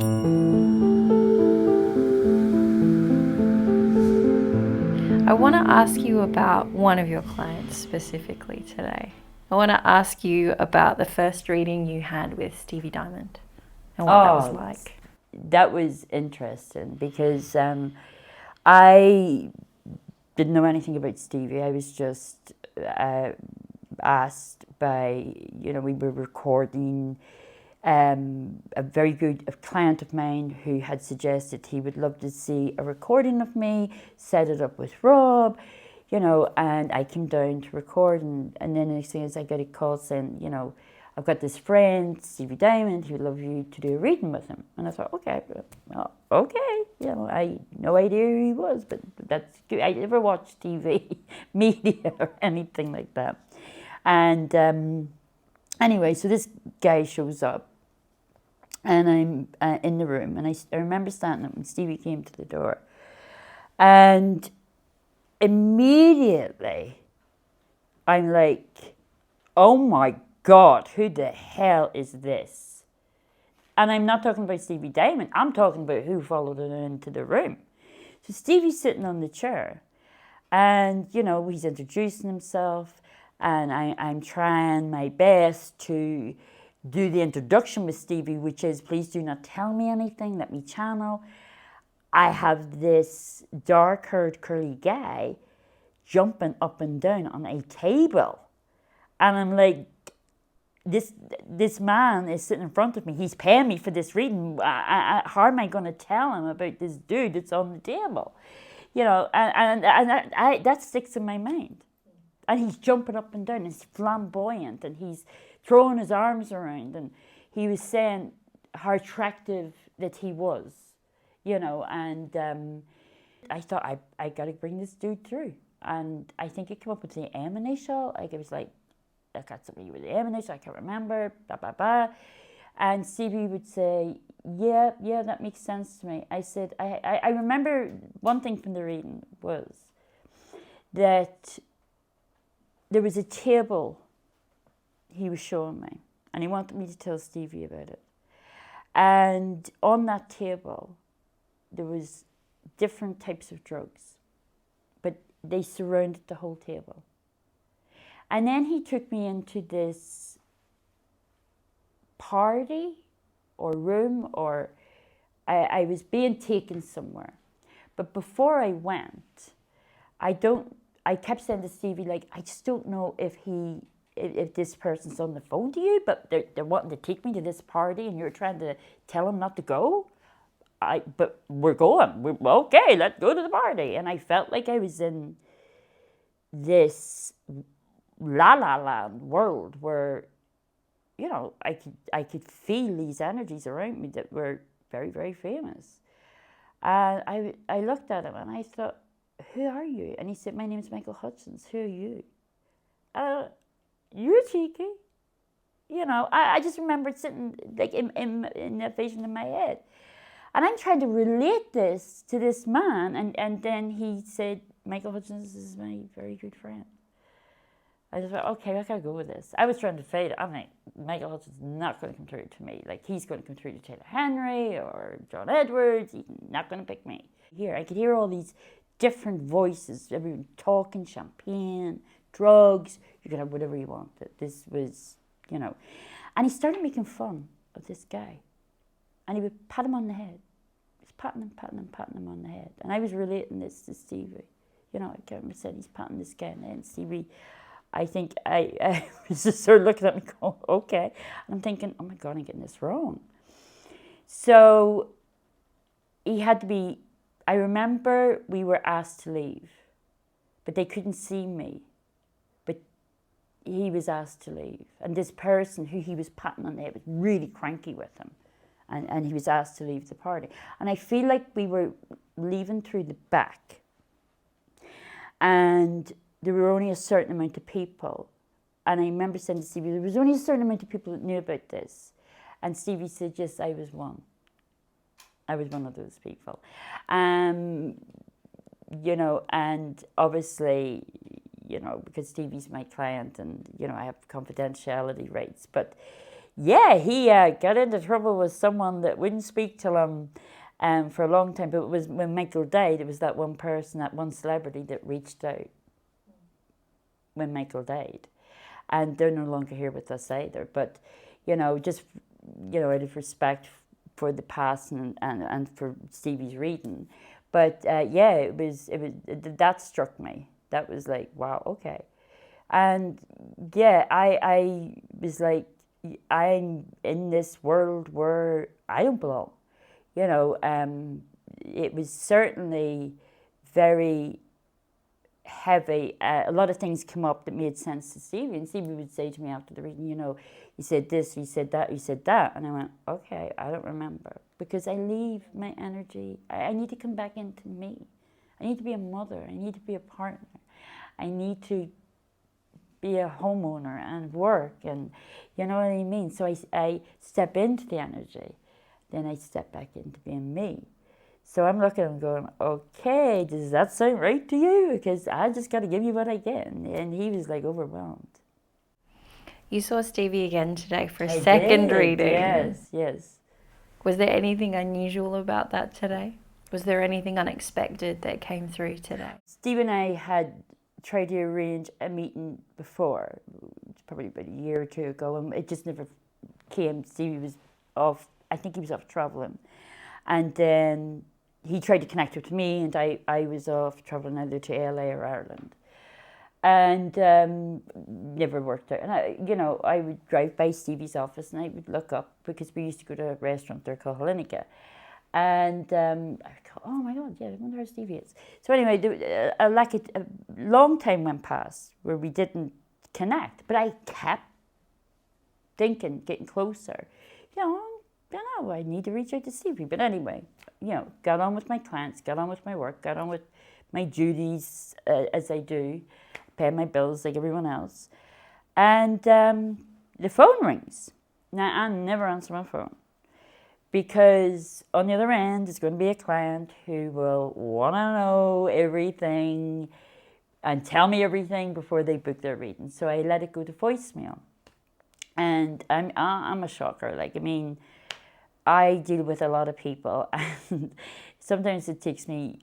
I want to ask you about one of your clients specifically today. I want to ask you about the first reading you had with Stevie Diamond and what that was Oh, like. that was interesting because I didn't know anything about Stevie. I was just asked by, we were recording a very good client of mine who had suggested he would love to see a recording of me, set it up with Rob, and I came down to record. And then as soon as I got a call saying, I've got this friend, Stevie Diamond, he would love you to do a reading with him. And I thought, okay, well, okay. I had no idea who he was, but that's good. I never watched TV, media, or anything like that. And anyway, so this guy shows up, and I'm in the room, and I remember standing up when Stevie came to the door, and immediately I'm like, oh my God, who the hell is this? And I'm not talking about Stevie Diamond, I'm talking about who followed her into the room. So Stevie's sitting on the chair, and he's introducing himself, and I'm trying my best to do the introduction with Stevie, which is, please do not tell me anything, let me channel. I have this dark-haired curly guy jumping up and down on a table, and I'm like, this man is sitting in front of me. He's paying me for this reading. How am I going to tell him about this dude that's on the table? And that sticks in my mind. And he's jumping up and down. He's flamboyant, and he's throwing his arms around. And he was saying how attractive that he was, And I thought, I got to bring this dude through. And I think it came up with the M initial. Like, it was like, I got something with the M initial, I can't remember, blah, blah, blah. And Stevie would say, yeah, that makes sense to me. I said, I remember one thing from the reading was that there was a table he was showing me, and he wanted me to tell Stevie about it. And on that table, there was different types of drugs, but they surrounded the whole table. And then he took me into this party or room, or I was being taken somewhere. But before I went, I kept saying to Stevie, like, I just don't know if this person's on the phone to you, but they're wanting to take me to this party, and you're trying to tell them not to go. But we're going. Okay, let's go to the party. And I felt like I was in this la la land world where, I could feel these energies around me that were very, very famous. And I looked at him and I thought, who are you? And he said, my name is Michael Hutchins. Who are you? You're cheeky. I just remembered sitting like in that vision in my head. And I'm trying to relate this to this man. And then he said, Michael Hutchins is my very good friend. I just went, okay, I gotta go with this. I was trying to fade it. I'm like, Michael Hutchins is not going to come through to me. Like, he's going to come through to Taylor Henry or John Edwards. He's not going to pick me. Here, I could hear all these different voices, everyone talking, champagne, drugs. You could have whatever you wanted. This was, And he started making fun of this guy. And he would pat him on the head. He's patting him on the head. And I was relating this to Stevie. I can't remember saying he's patting this guy on the head. And Stevie, I think I was just sort of looking at me going, okay. And I'm thinking, oh my God, I'm getting this wrong. So he had to be, I remember we were asked to leave, but they couldn't see me. But he was asked to leave. And this person who he was patting on the head was really cranky with him. And he was asked to leave the party. And I feel like we were leaving through the back. And there were only a certain amount of people. And I remember saying to Stevie, there was only a certain amount of people that knew about this. And Stevie said, yes, I was one. I was one of those people. And obviously, because Stevie's my client and, I have confidentiality rights. But, Yeah, he got into trouble with someone that wouldn't speak to him for a long time. But it was when Michael died, it was that one person, that one celebrity that reached out when Michael died. And they're no longer here with us either. But, just, out of respect for the past and for Stevie's reading. But yeah, it was that struck me. That was like, wow, okay. And yeah, I was like, I'm in this world where I don't belong. It was certainly very heavy. A lot of things come up that made sense to Stevie, and Stevie would say to me after the reading, you said this, you said that, you said that, and I went, okay, I don't remember, because I leave my energy. I need to come back into me. I need to be a mother. I need to be a partner. I need to be a homeowner and work, and you know what I mean. So I step into the energy, then I step back into being me. So I'm looking at him going, okay, does that sound right to you? Because I just got to give you what I get. And he was like overwhelmed. You saw Stevie again today for a I second did, reading. Yes. Was there anything unusual about that today? Was there anything unexpected that came through today? Steve and I had tried to arrange a meeting before, probably about a year or two ago, and it just never came. Stevie was off, I think he was off travelling. And then he tried to connect with me, and I was off travelling either to LA or Ireland. And never worked out. And I would drive by Stevie's office and I would look up, because we used to go to a restaurant there called Hellenica. And I would go, oh my God, yeah, I wonder how Stevie is. So anyway, a long time went past where we didn't connect, but I kept thinking, getting closer. I need to reach out to Stevie. But anyway, got on with my clients, got on with my work, got on with my duties as I do, pay my bills like everyone else. And the phone rings. Now, I never answer my phone, because on the other end is going to be a client who will want to know everything and tell me everything before they book their reading. So I let it go to voicemail. And I'm a shocker. I deal with a lot of people, and sometimes it takes me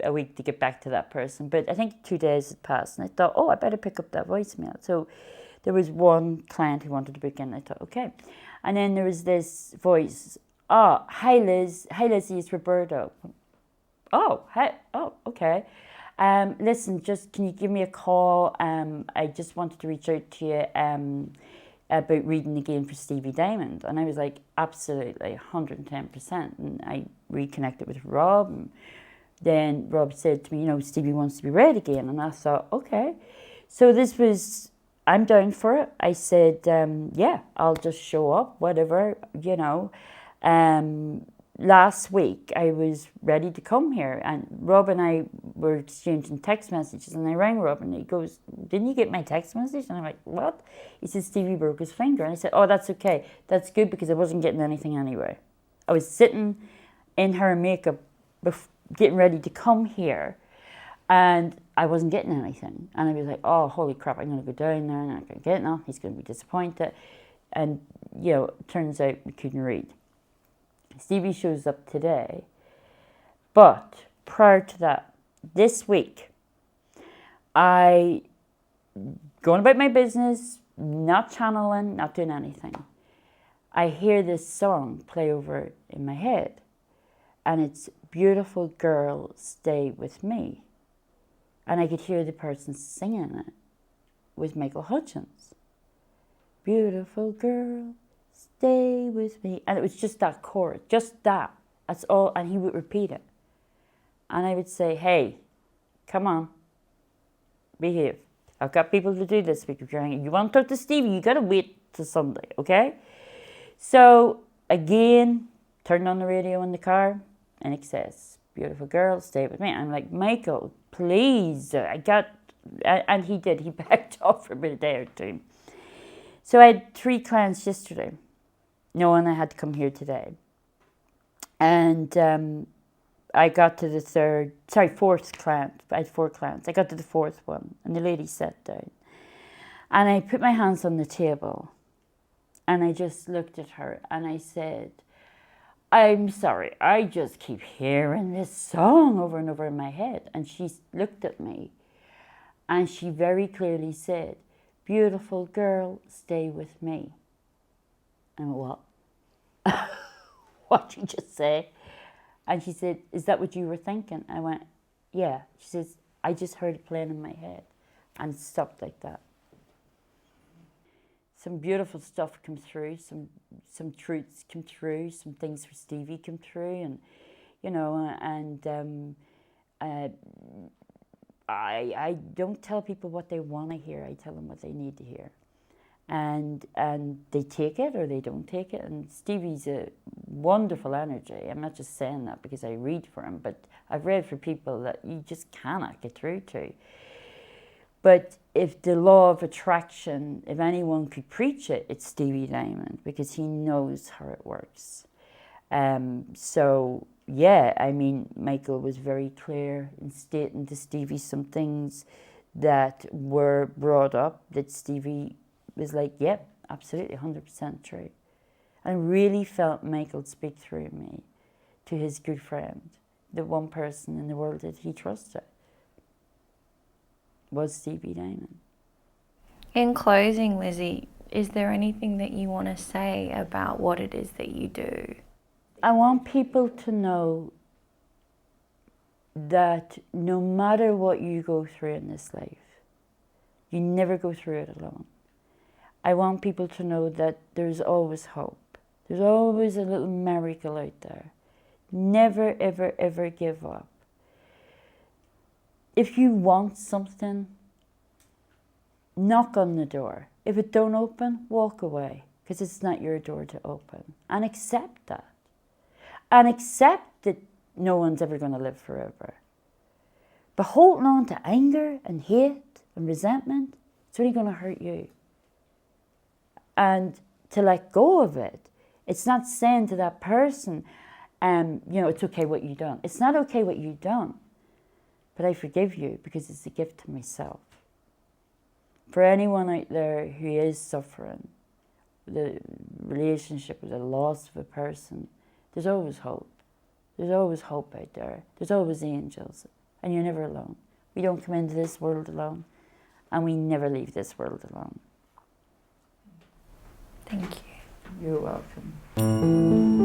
a week to get back to that person. But I think 2 days had passed, and I thought, I better pick up that voicemail. So there was one client who wanted to book in. I thought, okay. And then there was this voice, hi Liz, Lizzie, it's Roberto. Hi, okay. Listen, just can you give me a call? I just wanted to reach out to you about reading again for Stevie Diamond. And I was like, absolutely, 110%. And I reconnected with Rob. And then Rob said to me, Stevie wants to be read again. And I thought, okay. So this was, I'm down for it. I said, yeah, I'll just show up, whatever, Last week, I was ready to come here, and Rob and I were exchanging text messages, and I rang Rob, and he goes, didn't you get my text message? And I'm like, what? He said, Stevie broke his finger. And I said, oh, that's okay. That's good, because I wasn't getting anything anyway. I was sitting in her makeup, getting ready to come here, and I wasn't getting anything. And I was like, oh, holy crap, I'm going to go down there, and I'm not going to get nothing. He's going to be disappointed. And, it turns out we couldn't read. Stevie shows up today, but prior to that, this week, I going about my business, not channeling, not doing anything. I hear this song play over in my head, and it's "Beautiful Girl, Stay With Me," and I could hear the person singing it with Michael Hutchins. Beautiful girl, stay with me. And it was just that chord, just that. That's all. And he would repeat it. And I would say, hey, come on, behave. I've got people to do this week. If you want to talk to Stevie, you got to wait till Sunday, okay? So, again, turned on the radio in the car, and it says, beautiful girl, stay with me. I'm like, Michael, please. And he did. He backed off for about a day or two. So I had 3 clients yesterday, knowing I had to come here today. And I got to the 4th client. I had 4 clients. I got to the 4th one, and the lady sat down. And I put my hands on the table, And I just looked at her and I said, I'm sorry, I just keep hearing this song over and over in my head. And she looked at me and she very clearly said, beautiful girl, stay with me. I went, what? What did you just say? And she said, is that what you were thinking? I went, yeah. She says, I just heard it playing in my head. And it stopped like that. Some beautiful stuff come through, some truths come through, some things for Stevie come through, and you know, and I don't tell people what they want to hear. I tell them what they need to hear, and they take it or they don't take it. And Stevie's a wonderful energy. I'm not just saying that because I read for him, but I've read for people that you just cannot get through to. But if the law of attraction, if anyone could preach it, it's Stevie Diamond, because he knows how it works. So, yeah, I mean, Michael was very clear in stating to Stevie some things that were brought up that Stevie was like, yeah, absolutely, 100% true. I really felt Michael speak through me to his good friend, the one person in the world that he trusted. Was Stevie Diamond. In closing, Lizzie, is there anything that you want to say about what it is that you do? I want people to know that no matter what you go through in this life, you never go through it alone. I want people to know that there's always hope. There's always a little miracle out there. Never, ever, ever give up. If you want something, knock on the door. If it don't open, walk away, because it's not your door to open. And accept that. And accept that no one's ever going to live forever. But holding on to anger and hate and resentment, it's only going to hurt you. And to let go of it, it's not saying to that person, you know, it's okay what you've done. It's not okay what you've done. But I forgive you because it's a gift to myself. For anyone out there who is suffering the relationship with the loss of a person, there's always hope. There's always hope out there. There's always angels. And you're never alone. We don't come into this world alone. And we never leave this world alone. Thank you. You're welcome.